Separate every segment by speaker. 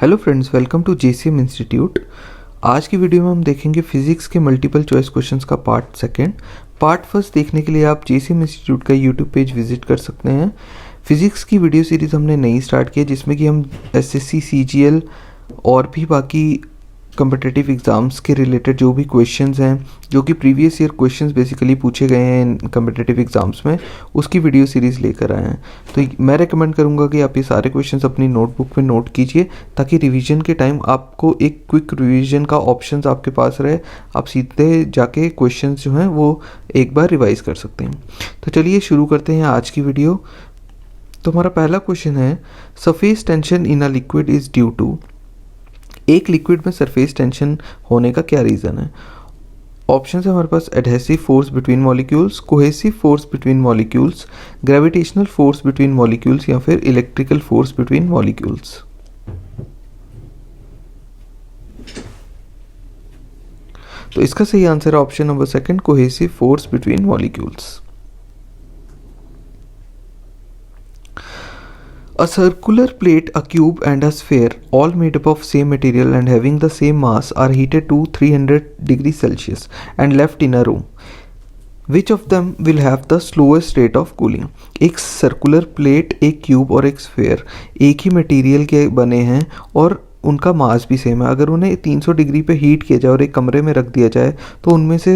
Speaker 1: Hello friends, welcome to JCM institute. आज की video में हम देखेंगे फिजिक्स के मल्टीपल चॉइस क्वेश्चंस का पार्ट सेकंड। पार्ट फर्स्ट देखने के लिए आप जेसीएम इंस्टीट्यूट का यूट्यूब पेज विजिट कर सकते हैं। फिजिक्स की वीडियो सीरीज़ हमने नई स्टार्ट की है जिसमें कि हम एसएससी, सीजीएल और भी बाकी कम्पिटिटिव एग्ज़ाम्स के रिलेटेड जो भी क्वेश्चंस हैं, जो कि प्रीवियस ईयर क्वेश्चंस बेसिकली पूछे गए हैं इन कम्पिटिटिव एग्ज़ाम्स में, उसकी वीडियो सीरीज़ लेकर आए हैं। तो मैं रेकमेंड करूंगा कि आप ये सारे क्वेश्चंस अपनी नोटबुक में नोट कीजिए ताकि रिवीजन के टाइम आपको एक क्विक रिवीजन का ऑप्शंस आपके पास रहे। आप सीधे जाके क्वेश्चंस जो हैं वो एक बार रिवाइज कर सकते हैं। तो चलिए शुरू करते हैं आज की वीडियो। तो हमारा पहला क्वेश्चन है, surface tension in a liquid is due to. एक लिक्विड में सरफेस टेंशन होने का क्या रीज़न है? ऑप्शन है हमारे पास adhesive force between molecules, cohesive force between molecules, gravitational force between molecules या फिर इलेक्ट्रिकल फोर्स बिटवीन मॉलिक्यूल्स। तो इसका सही आंसर है option number second, cohesive force between molecules. A circular plate, a cube and a sphere, all made up of same material and having the same mass, are heated to 300 degrees Celsius and left in a room. Which of them will have the slowest rate of cooling? एक circular plate, एक cube और एक sphere एक ही material के बने हैं और उनका मास भी सेम है। अगर उन्हें 300 डिग्री पे हीट किया जाए और एक कमरे में रख दिया जाए तो उनमें से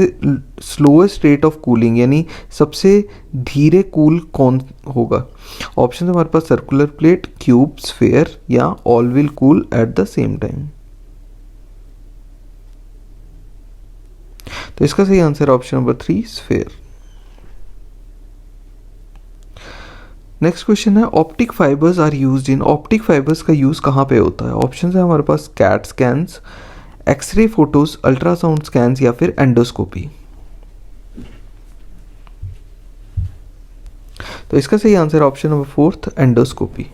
Speaker 1: स्लोएस्ट रेट ऑफ कूलिंग यानी सबसे धीरे कूल कौन होगा? ऑप्शन हमारे पास सर्कुलर प्लेट, क्यूब, स्फेयर या all will cool at the same time. तो इसका सही answer option number 3, sphere. Next question है, optic fibres are used in. Optic fibres का यूज कहाँ पे होता है? ऑप्शन है हमारे पास CAT scans, X ray photos, ultrasound scans या फिर एंडोस्कोपी। तो इसका सही answer option number 4, endoscopy.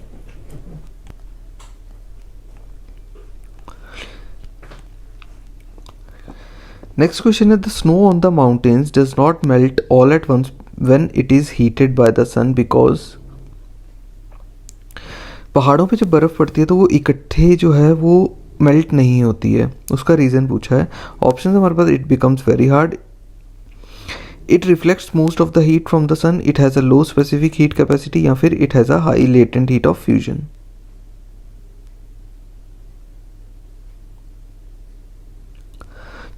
Speaker 1: Next question है, the snow on the mountains does not melt all at once when it is heated by the sun because. पहाड़ों पे जब बर्फ पड़ती है तो वो इकट्ठे जो है वो मेल्ट नहीं होती है, उसका रीज़न पूछा है। ऑप्शन हमारे पास, it becomes very hard, it reflects most of the heat from the sun, it has a low specific heat capacity या फिर it has a high latent heat of fusion.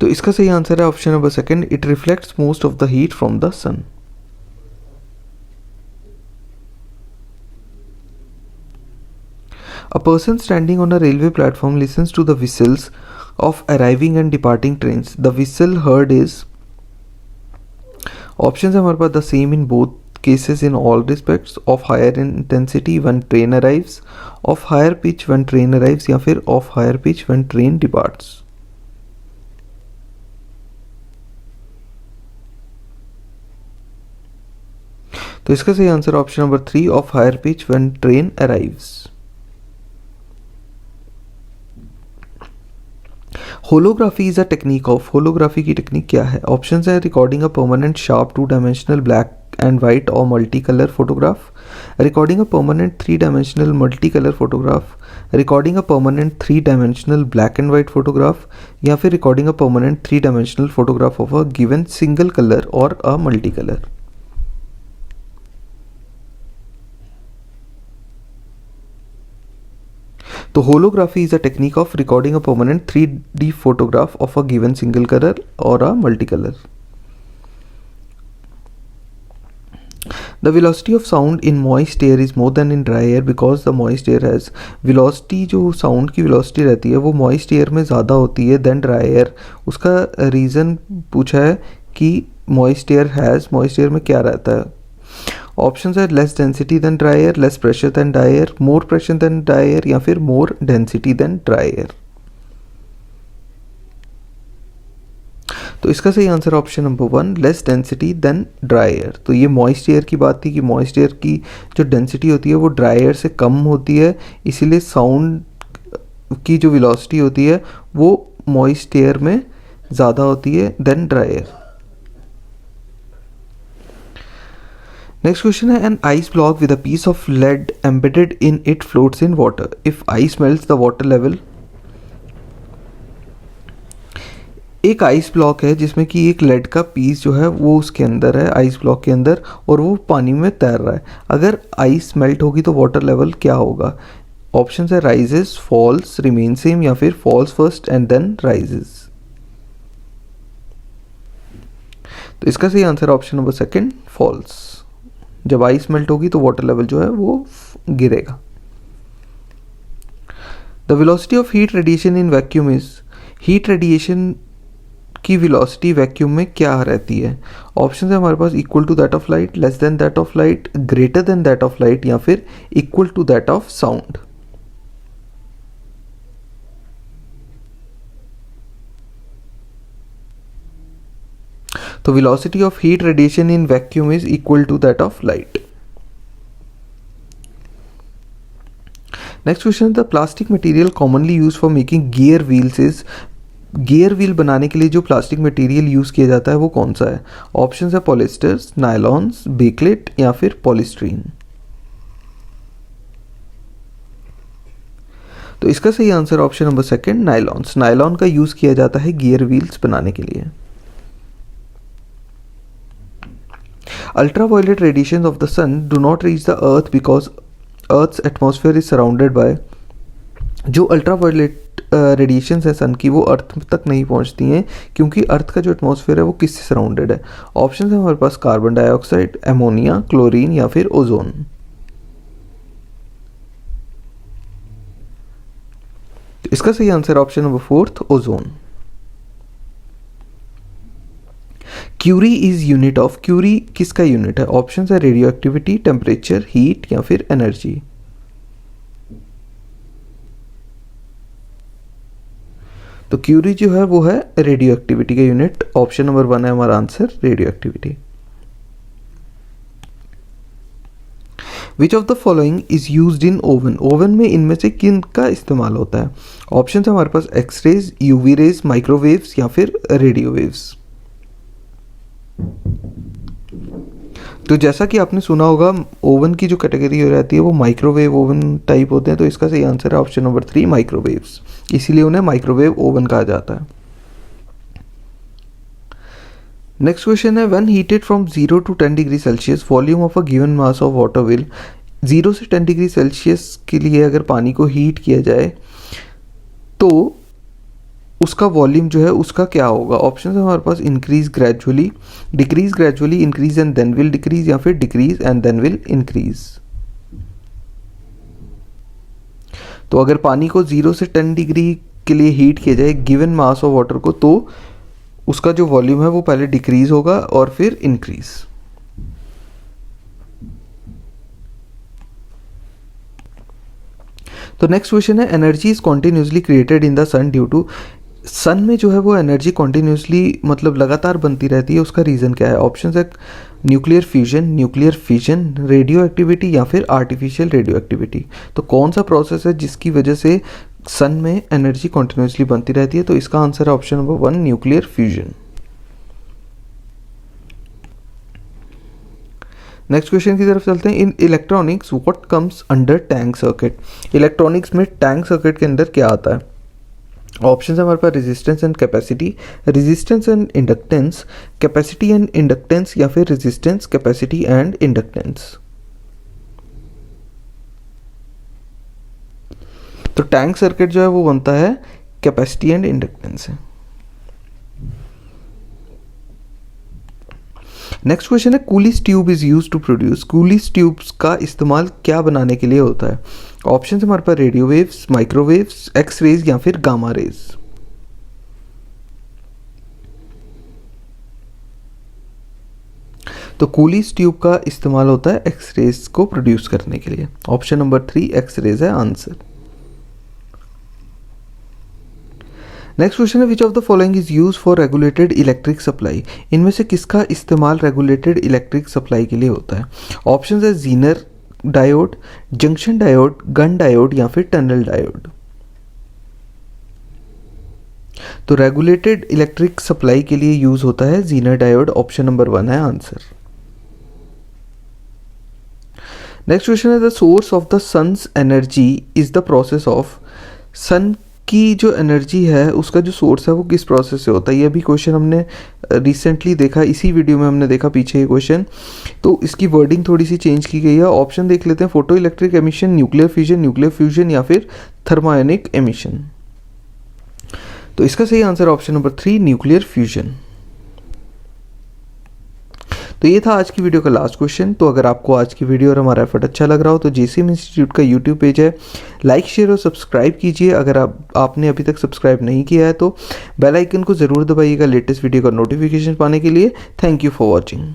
Speaker 1: तो इसका सही आंसर है option number second, it reflects most of the heat from the sun. A person standing on a railway platform listens to the whistles of arriving and departing trains. The whistle heard is। Option है हमारे पास, the same in both cases in all respects, of higher intensity when train arrives, of higher pitch when train arrives या फिर of higher pitch when train departs। तो इसका सही answer option number 3, of higher pitch when train arrives. Holography is a technique of. Holography की technique क्या है? Option है, recording a permanent sharp 2 dimensional black and white और multi colour photograph, recording a permanent 3 dimensional multi colour photograph, recording a permanent 3 dimensional black and white photograph या फिर recording a permanent 3 dimensional photograph of a given single colour और अ multi colour. तो holography is a technique of recording a permanent 3D photograph of a given single color or a multicolor. The velocity of sound in moist air is more than in dry air because the moist air has velocity। जो sound की velocity रहती है वो moist air में ज़्यादा होती है than dry air। उसका रीज़न पूछा है कि moist air में क्या रहता है? ऑप्शन है, less density than dry air, less pressure than dry air, more pressure than dry air या फिर more density than dry air. तो इसका सही answer option number 1, less density than dry air. तो ये मॉइस्ट एयर की बात थी कि मॉइस्ट एयर की जो डेंसिटी होती है वो ड्राई एयर से कम होती है, इसीलिए साउंड की जो वेलोसिटी होती है वो मॉइस्ट एयर में ज़्यादा होती है than dry air. Next question है, an ice block with a piece of lead embedded in it floats in water if ice melts the water level. एक आइस ब्लॉक है जिसमें कि एक लेड का पीस जो है वो उसके अंदर है, आइस ब्लॉक के अंदर, और वो पानी में तैर रहा है। अगर आइस मेल्ट होगी तो वाटर लेवल क्या होगा? ऑप्शन है राइजेस, फॉल्स, रिमेन सेम या फिर falls first and then rises. तो इसका सही answer option number second, falls. जब आइस मेल्ट होगी तो वाटर लेवल जो है वो गिरेगा। The velocity of heat radiation in vacuum is, heat radiation की वेलोसिटी वैक्यूम में क्या रहती है? ऑप्शन है हमारे पास equal to that of light, less than that of light, greater than that of light या फिर equal to that of sound. तो velocity of heat radiation in vacuum is equal to that of light. Next question, the plastic material commonly used for making gear wheels is, gear wheel बनाने के लिए जो plastic material use किया जाता है वो कौन सा है? ऑप्शन है पॉलिस्टर्स, नायलॉन्स, बेकलेट या फिर पॉलीस्ट्रीन। तो इसका सही answer option number second, nylons. Nylon का यूज किया जाता है गियर व्हील्स बनाने के लिए। Ultraviolet radiations of the sun do not reach the earth because earth's atmosphere is surrounded by, जो अल्ट्रावायलेट रेडिएशंस है सन की वो अर्थ तक नहीं पहुंचती हैं क्योंकि अर्थ का जो एटमॉस्फेयर है वो किससे सराउंडेड है? ऑप्शन है हमारे पास कार्बन डाइऑक्साइड, एमोनिया, क्लोरीन या फिर ओजोन। तो इसका सही answer option number fourth, ozone. Curie is unit of, curie किसका यूनिट है? ऑप्शन है रेडियो एक्टिविटी, टेम्परेचर, हीट या फिर एनर्जी। तो क्यूरी जो है वो है रेडियो एक्टिविटी का यूनिट। ऑप्शन नंबर वन है हमारा answer, radioactivity. Which of the following is used in oven, oven में इनमें से किन का इस्तेमाल होता है? ऑप्शन है हमारे पास एक्सरेज, यूवी रेज, माइक्रोवेव्स या फिर रेडियो वेव्स। तो जैसा कि आपने सुना होगा ओवन की जो कैटेगरी हो रहती है वो माइक्रोवेव ओवन टाइप होते हैं, तो इसका सही आंसर है ऑप्शन नंबर 3, माइक्रोवेव्स। इसीलिए उन्हें माइक्रोवेव ओवन कहा जाता है। नेक्स्ट क्वेश्चन है, when heated from 0 to 10 degree Celsius volume of a given mass of water will, 0 से 10 डिग्री सेल्सियस के लिए अगर पानी को हीट किया जाए तो उसका वॉल्यूम जो है उसका क्या होगा? ऑप्शन है हमारे पास increase gradually, decrease gradually, increase and then will decrease या फिर decrease and then will increase. तो अगर पानी को 0 से 10 डिग्री के लिए हीट किया जाए गिवन मास ऑफ वाटर को, तो उसका जो वॉल्यूम है वो पहले डिक्रीज होगा और फिर इंक्रीज। तो नेक्स्ट क्वेश्चन है, energy is continuously created in the sun due to, sun में जो है वो एनर्जी कॉन्टिन्यूसली मतलब लगातार बनती रहती है, उसका रीज़न क्या है? ऑप्शन है न्यूक्लियर फिजन, रेडियो एक्टिविटी या फिर आर्टिफिशियल रेडियो एक्टिविटी। तो कौन सा प्रोसेस है जिसकी वजह से सन में एनर्जी कॉन्टिन्यूसली बनती रहती है? तो इसका आंसर है option number 1, nuclear fusion. Next question की तरफ चलते हैं। In electronics what comes under tank circuit, electronics में टैंक सर्किट के अंदर क्या आता है? ऑप्शन है हमारे पास resistance and capacity, resistance and inductance, capacity and inductance या फिर रेजिस्टेंस, कैपेसिटी एंड इंडक्टेंस। तो टैंक सर्किट जो है वो बनता है कैपेसिटी एंड इंडक्टेंस से। नेक्स्ट क्वेश्चन है, Coolidge tube is used to produce, कूलिस tubes का इस्तेमाल क्या बनाने के लिए होता है? ऑप्शन हमारे पास radio waves, microwaves, X rays या फिर गामा रेज। तो कूलिस ट्यूब का इस्तेमाल होता है एक्स रेज को प्रोड्यूस करने के लिए। ऑप्शन नंबर 3 एक्स रेज है आंसर। नेक्स्ट क्वेश्चन है, विच of the following is use for regulated electric supply, इनमें से किसका इस्तेमाल रेगुलेटेड इलेक्ट्रिक सप्लाई के लिए होता है? ऑप्शन है Zener diode, junction diode, Gunn diode या फिर टनल डायोड। तो रेगुलेटेड इलेक्ट्रिक सप्लाई के लिए यूज होता है जीनर डायोड। ऑप्शन नंबर 1 है आंसर। नेक्स्ट क्वेश्चन है the source of the sun's energy is the process of. Sun की जो एनर्जी है उसका जो सोर्स है वो किस प्रोसेस से होता है। ये भी क्वेश्चन हमने रिसेंटली देखा, इसी वीडियो में हमने देखा पीछे ये क्वेश्चन, तो इसकी वर्डिंग थोड़ी सी चेंज की गई है। ऑप्शन देख लेते हैं, photo electric emission, nuclear fusion या फिर थर्मोयोनिक एमिशन। तो इसका सही answer option number 3 nuclear fusion. तो ये था आज की वीडियो का लास्ट क्वेश्चन। तो अगर आपको आज की वीडियो और हमारा एफर्ट अच्छा लग रहा हो तो जेसीएम इंस्टीट्यूट का यूट्यूब पेज है, लाइक शेयर और सब्सक्राइब कीजिए। अगर आपने अभी तक सब्सक्राइब नहीं किया है तो बेल आइकन को ज़रूर दबाइएगा लेटेस्ट वीडियो का नोटिफिकेशन पाने के लिए। Thank you for watching.